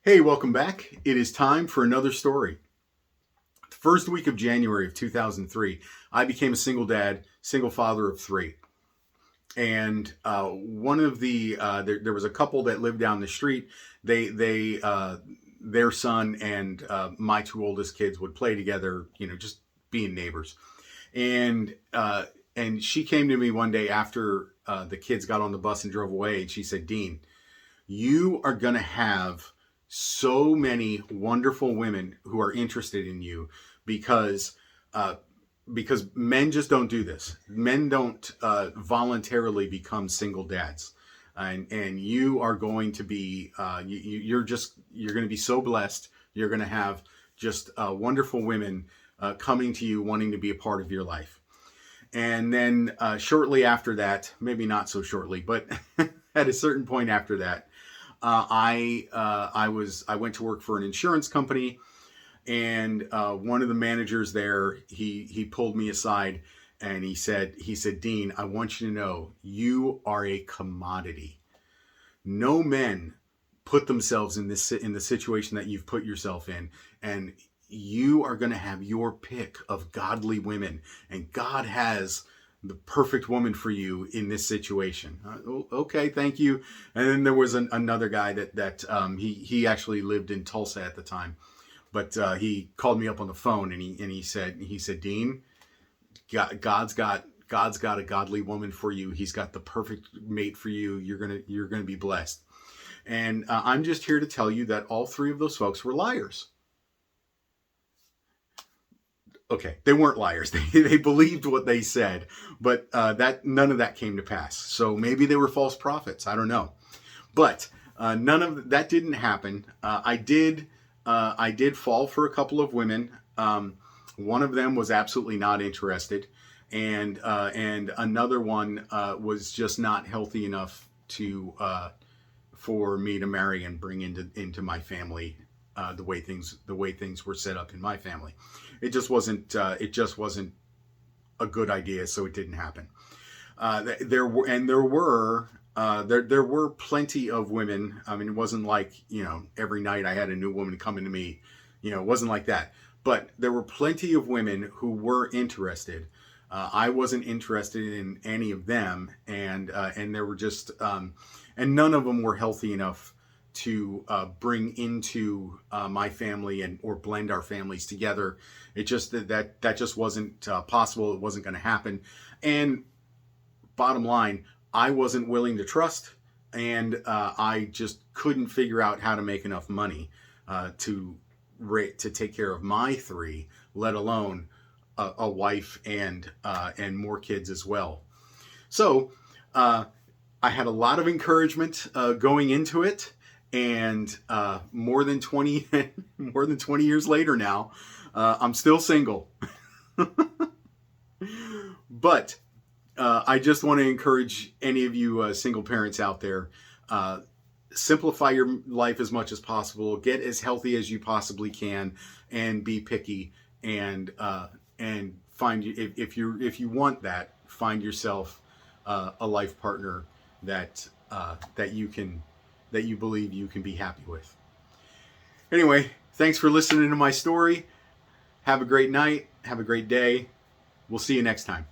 Hey, welcome back. It is time for another story. The first week of January of 2003, I became a single dad, single father of three. And one of there was a couple that lived down the street. Their son and my two oldest kids would play together, just being neighbors. And and she came to me one day after the kids got on the bus and drove away, and she said, "Dean, you are going to have so many wonderful women who are interested in you because uh, because men just don't do this. Men don't voluntarily become single dads, and you are going to be you're going to be so blessed. You're going to have just wonderful women coming to you, wanting to be a part of your life." And then shortly after that, maybe not so shortly, but at a certain point after that, I went to work for an insurance company, and one of the managers there, he pulled me aside and he said, "Dean, I want you to know you are a commodity. No men put themselves in the situation that you've put yourself in, and you are going to have your pick of godly women, and God has the perfect woman for you in this situation." Okay, thank you. And then there was another guy that he actually lived in Tulsa at the time, but he called me up on the phone, and he said, "Dean, God's got a godly woman for you. He's got the perfect mate for you. You're gonna be blessed." And I'm just here to tell you that all three of those folks were liars. Okay, they weren't liars. They believed what they said, but that none of that came to pass. So maybe they were false prophets. I don't know, but none of that didn't happen. I did fall for a couple of women. One of them was absolutely not interested, and another one was just not healthy enough to for me to marry and bring into my family, the way things were set up in my family. It just wasn't a good idea, so it didn't happen. There were plenty of women. I mean, it wasn't like every night I had a new woman coming to me. It wasn't like that. But there were plenty of women who were interested. I wasn't interested in any of them, and there were just and none of them were healthy enough to bring into my family and or blend our families together. It just that just wasn't possible. It wasn't going to happen. And bottom line, I wasn't willing to trust, and I just couldn't figure out how to make enough money to take care of my three, let alone a wife and more kids as well. So I had a lot of encouragement going into it, and more than 20 more than 20 years later now, I'm still single. But I just want to encourage any of you single parents out there. Simplify your life as much as possible. Get as healthy as you possibly can, and be picky. And find, if you want that, find yourself a life partner that that you believe you can be happy with. Anyway, thanks for listening to my story. Have a great night. Have a great day. We'll see you next time.